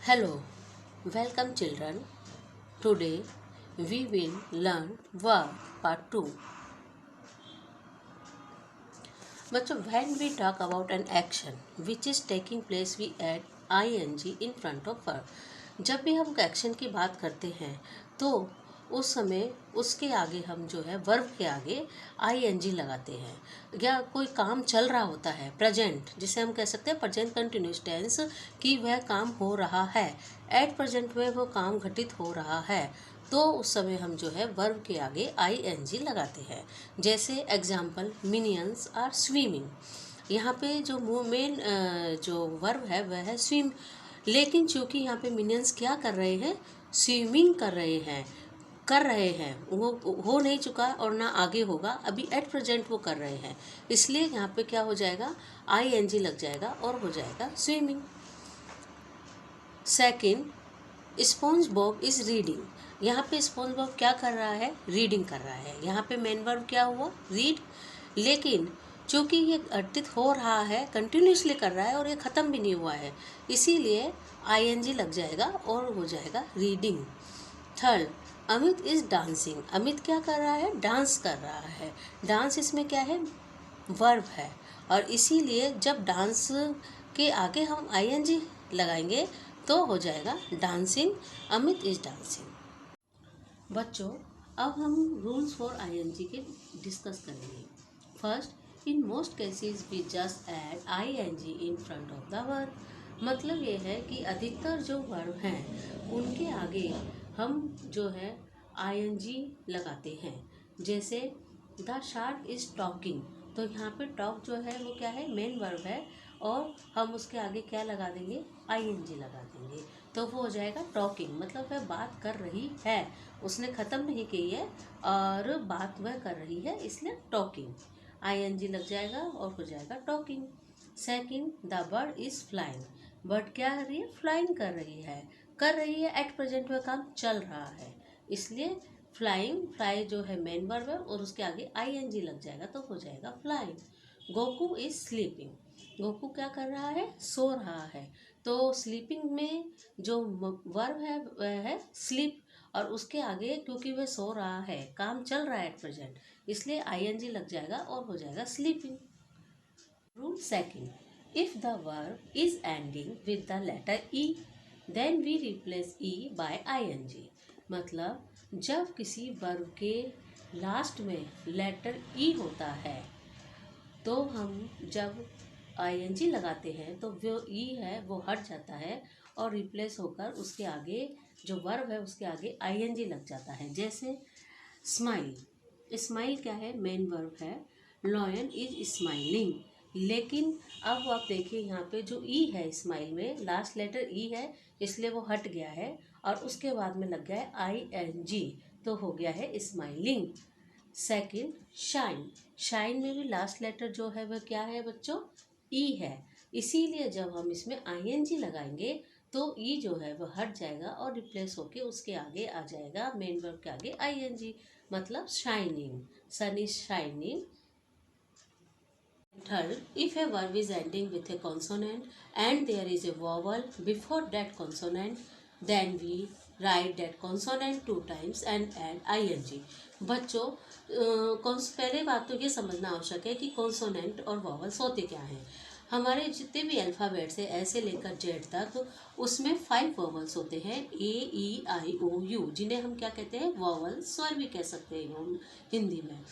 Hello, welcome children. Today we will learn verb part 2. बच्चों, when we talk about an action which is taking place, we add ing in front of verb. जब भी हम action की बात करते हैं तो उस समय उसके आगे हम जो है वर्ब के आगे ing लगाते हैं। या कोई काम चल रहा होता है, प्रेजेंट, जिसे हम कह सकते हैं प्रेजेंट कंटिन्यूस टेंस, कि वह काम हो रहा है, एट प्रेजेंट में वो काम घटित हो रहा है, तो उस समय हम जो है वर्ब के आगे ing लगाते हैं। जैसे एग्जाम्पल, मिनियंस आर स्विमिंग। यहाँ पे जो मेन जो वर्ब है वह है स्विम, लेकिन चूंकि यहाँ पे मिनियंस क्या कर रहे हैं, स्विमिंग कर रहे हैं, वो हो नहीं चुका और ना आगे होगा, अभी एट प्रेजेंट वो कर रहे हैं, इसलिए यहाँ पे क्या हो जाएगा, ing लग जाएगा और हो जाएगा swimming. Second, sponge Bob is reading. यहाँ पे स्पॉन्ज बॉब क्या कर रहा है, रीडिंग कर रहा है। यहाँ पे मेन वर्ब क्या हुआ, रीड, लेकिन चूंकि ये घटित हो रहा है, कंटिन्यूसली कर रहा है और ये ख़त्म भी नहीं हुआ है, इसीलिए ing लग जाएगा और हो जाएगा reading. Third, Amit is dancing. Amit क्या कर रहा है, डांस कर रहा है। डांस इसमें क्या है, वर्ब है, और इसीलिए जब डांस के आगे हम ing लगाएंगे तो हो जाएगा डांसिंग, अमित इज डांसिंग। बच्चों, अब हम रूल्स फॉर ing के डिस्कस करेंगे। First, in most cases we just add ing in front of the verb. मतलब ये है कि अधिकतर जो वर्ब हैं उनके आगे हम जो है ing लगाते हैं। जैसे द शार्क इज टॉकिंग, तो यहाँ पे टॉक जो है वो क्या है, मेन वर्ब है, और हम उसके आगे क्या लगा देंगे, ing लगा देंगे, तो वो हो जाएगा टॉकिंग। मतलब वह बात कर रही है, उसने ख़त्म नहीं की है और बात वह कर रही है, इसलिए टॉकिंग, ing लग जाएगा और हो जाएगा talking. Second, the bird is flying. Bird क्या कर रही है, फ्लाइंग कर रही है, एट प्रेजेंट में काम चल रहा है, इसलिए फ्लाइंग, फ्लाई जो है मेन वर्ब है और उसके आगे ing लग जाएगा तो हो जाएगा flying. Goku is sleeping. Goku क्या कर रहा है, सो रहा है, तो स्लीपिंग में जो वर्ब है वह है स्लीप, और उसके आगे क्योंकि वह सो रहा है, काम चल रहा है एट प्रेजेंट, इसलिए ing लग जाएगा और हो जाएगा sleeping. Rule second, if the verb is ending with the letter E, then we replace E by ing। मतलब जब किसी वर्ब के लास्ट में लेटर ई होता है तो हम जब ing लगाते हैं तो जो ई है वो हट जाता है और रिप्लेस होकर उसके आगे जो वर्ब है उसके आगे ing लग जाता है। जैसे स्माइल, स्माइल क्या है, मेन वर्ब है, लॉयन इज स्माइलिंग, लेकिन अब आप देखिए यहाँ पे जो ई है स्माइल में, लास्ट लेटर ई है, इसलिए वो हट गया है और उसके बाद में लग गया है ing, तो हो गया है स्माइलिंग। सेकंड, शाइन, शाइन में भी लास्ट लेटर जो है वह क्या है बच्चों, ई है, इसीलिए जब हम इसमें ing लगाएंगे तो ई जो है वह हट जाएगा और रिप्लेस होके उसके आगे आ जाएगा मेन वर्ब के आगे ing, मतलब shining, sun is shining. Third, if a verb is ending with a consonant and there is a vowel before that consonant, then we write that consonant 2 times and add ing। बच्चों, पहले बात तो ये समझना आवश्यक है कि कॉन्सोनेंट और वॉवल्स होते क्या हैं। हमारे जितने भी अल्फ़ाबेट्स है ऐसे लेकर जेड तक, उसमें 5 वॉवल्स होते हैं, ए ई आई ओ यू, जिन्हें हम क्या कहते हैं, वॉवल, स्वर भी कह सकते हैं हम हिंदी में।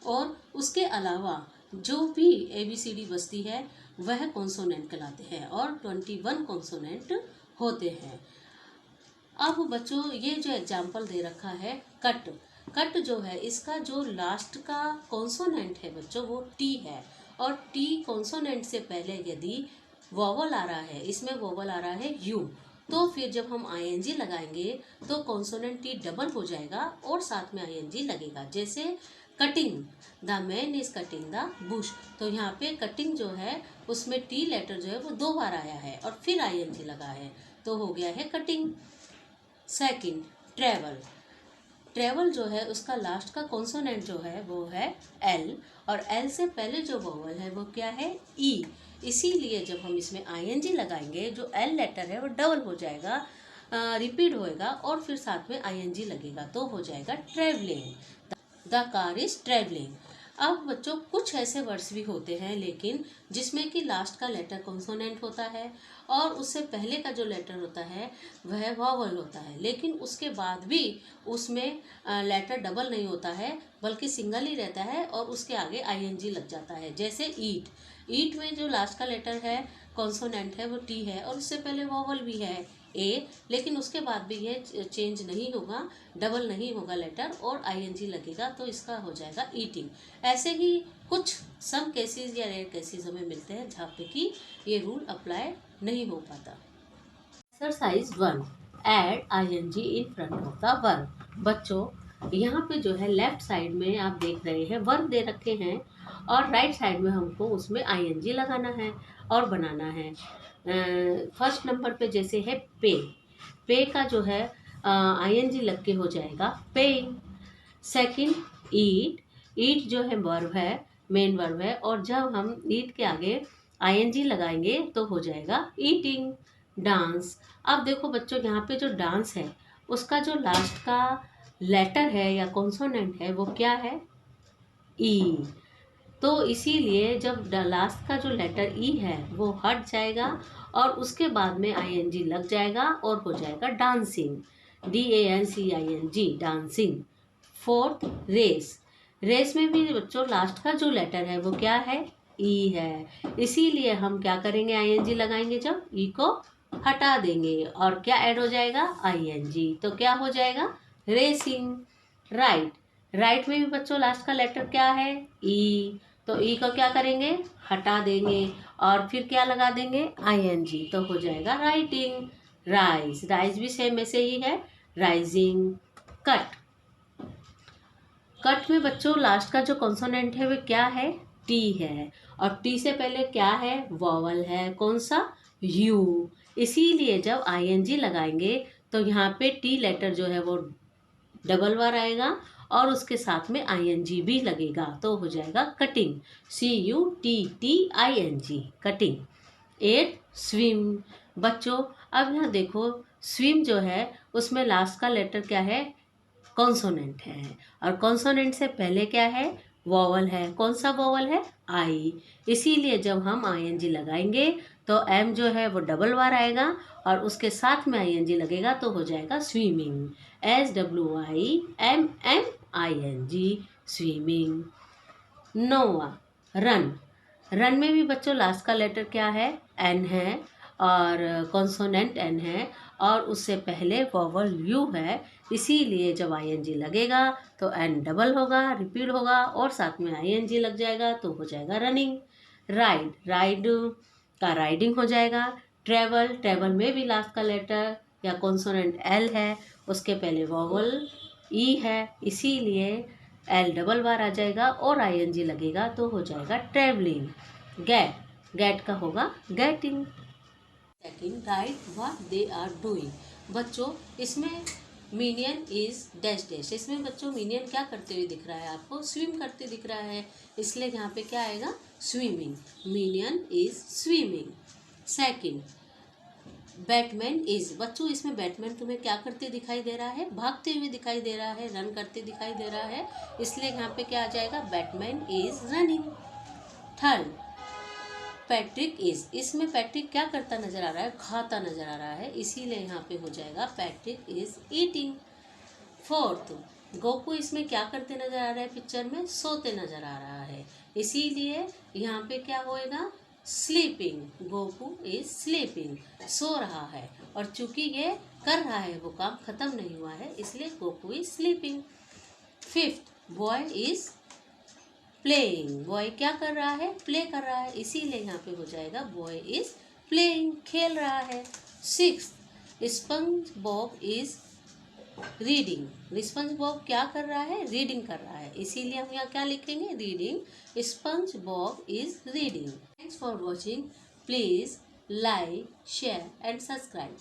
और उसके अलावा जो भी ABCD बसती है वह कॉन्सोनेंट कहलाते हैं और 21 कॉन्सोनेंट होते हैं। अब बच्चों, ये जो एग्जाम्पल दे रखा है, कट, कट जो है इसका जो लास्ट का कॉन्सोनेंट है बच्चों वो टी है, और टी कॉन्सोनेंट से पहले यदि वॉवल आ रहा है, इसमें वॉवल आ रहा है यू, तो फिर जब हम ing लगाएंगे तो कॉन्सोनेंट टी डबल हो जाएगा और साथ में ing लगेगा। जैसे cutting, the man is cutting the Bush, तो यहाँ पे कटिंग जो है उसमें टी लेटर जो है वो 2 बार आया है और फिर ing लगा है, तो हो गया है कटिंग। सेकंड, ट्रेवल, ट्रेवल जो है उसका लास्ट का कॉन्सोनेंट जो है वो है एल, और एल से पहले जो वोवल है वो क्या है, ई, इसीलिए जब हम इसमें आईएनजी लगाएंगे जो एल लेटर है वो डबल हो जाएगा, रिपीट होएगा और फिर साथ में आईएनजी लगेगा तो हो जाएगा travelling. The car is travelling. अब बच्चों कुछ ऐसे वर्ड्स भी होते हैं लेकिन जिसमें कि लास्ट का लेटर कॉन्सोनेंट होता है और उससे पहले का जो लेटर होता है वह वॉवल होता है, लेकिन उसके बाद भी उसमें लेटर डबल नहीं होता है बल्कि सिंगल ही रहता है और उसके आगे आईएनजी लग जाता है। जैसे ईट, ईट में जो लास्ट का लेटर है कॉन्सोनेंट है वो टी है और उससे पहले वॉवल भी है ए, लेकिन उसके बाद भी ये चेंज नहीं होगा, डबल नहीं होगा लेटर और आईएनजी लगेगा तो इसका हो जाएगा ईटिंग। ऐसे ही कुछ सम केसेस या रेयर केसेस हमें मिलते हैं जहाँ पे कि ये रूल अप्लाई नहीं हो पाता। Exercise 1, add ING in front of the verb. बच्चों यहाँ पे जो है लेफ्ट साइड में आप देख रहे हैं वर्ब दे रखे हैं और राइट साइड में हमको उसमें आईएनजी लगाना है और बनाना है। फर्स्ट नंबर पे जैसे है पे, पे का जो है आईएनजी लग के हो जाएगा पेइंग। सेकंड ईट, ईट जो है वर्ब है, मेन वर्ब है और जब हम ईट के आगे आईएनजी लगाएंगे तो हो जाएगा ईटिंग। डांस, अब देखो बच्चों यहाँ पे जो डांस है उसका जो लास्ट का लेटर है या कॉन्सोनेंट है वो क्या है, ई। तो इसीलिए जब लास्ट का जो लेटर ई है वो हट जाएगा और उसके बाद में आईएनजी लग जाएगा और हो जाएगा dancing, DANCING, dancing. Fourth race, race में भी बच्चों लास्ट का जो लेटर है वो क्या है, ई है, इसीलिए हम क्या करेंगे आईएनजी लगाएंगे जब ई को हटा देंगे और क्या ऐड हो जाएगा, आईएनजी, तो क्या हो जाएगा रेसिंग। राइट, राइट में भी बच्चों लास्ट का लेटर क्या है, ई, तो ई को क्या करेंगे हटा देंगे और फिर क्या लगा देंगे आईएनजी, तो हो जाएगा राइटिंग। राइज, राइज भी सेम ऐसे ही है, राइजिंग। कट, कट में बच्चों लास्ट का जो कॉन्सोनेंट है वो क्या है, टी है और टी से पहले क्या है, वॉवल है, कौन सा, यू, इसीलिए जब आईएनजी लगाएंगे तो यहाँ पे टी लेटर जो है वो डबल बार आएगा और उसके साथ में आईएनजी भी लगेगा तो हो जाएगा कटिंग, CUTTING, कटिंग। 8 स्विम, बच्चों अब यहाँ देखो स्विम जो है उसमें लास्ट का लेटर क्या है, कॉन्सोनेंट है और कॉन्सोनेंट से पहले क्या है, वॉवल है, कौन सा वॉवल है, आई, इसीलिए जब हम आईएनजी लगाएंगे तो एम जो है वो डबल बार आएगा और उसके साथ में आईएनजी लगेगा तो हो जाएगा स्विमिंग, SWIMMING, स्विमिंग। नोवा, रन, रन में भी बच्चों लास्ट का लेटर क्या है, एन है और कॉन्सोनेंट एन है और उससे पहले वॉवल यू है, इसीलिए जब आईएनजी लगेगा तो एन डबल होगा, रिपीट होगा और साथ में आईएनजी लग जाएगा तो हो जाएगा रनिंग। राइड, राइड का राइडिंग हो जाएगा। ट्रेवल, ट्रेवल में भी लास्ट का लेटर या कॉन्सोनेंट एल है, उसके पहले वॉवल ई है, इसीलिए एल डबल बार आ जाएगा और आईएनजी लगेगा तो हो जाएगा ट्रेवलिंग। गेट, गेट का होगा getting. Second, right what they are doing, बच्चों इसमें मीनियन इज डैश डैश, इसमें बच्चों मीनियन क्या करते हुए दिख रहा है आपको, स्विम करते दिख रहा है, इसलिए यहाँ पे क्या आएगा swimming, minion is swimming. Second, Batman is, बच्चों इसमें बैटमैन तुम्हें क्या करते दिखाई दे रहा है, भागते हुए दिखाई दे रहा है, रन करते दिखाई दे रहा है, इसलिए यहाँ पे क्या आ जाएगा, Batman is running. Third, Patrick is, इसमें पैट्रिक क्या करता नजर आ रहा है, खाता नजर आ रहा है, इसीलिए यहाँ पे हो जाएगा Patrick is eating. Fourth, Goku इसमें क्या करते नजर आ रहा है, पिक्चर में सोते नजर आ रहा है, इसीलिए यहाँ पे क्या होएगा, स्लीपिंग, गोकू इज स्लीपिंग, सो रहा है और चूंकि ये कर रहा है वो काम खत्म नहीं हुआ है इसलिए Goku is sleeping. Fifth, boy is playing, boy क्या कर रहा है, प्ले कर रहा है, इसीलिए यहाँ पे हो जाएगा बॉय इज प्लेइंग, खेल रहा है। Sixth, sponge Bob is reading, sponge Bob क्या कर रहा है, रीडिंग कर रहा है, इसीलिए हम यहाँ क्या लिखेंगे, reading, sponge Bob is reading. Thanks for watching, please like share and subscribe.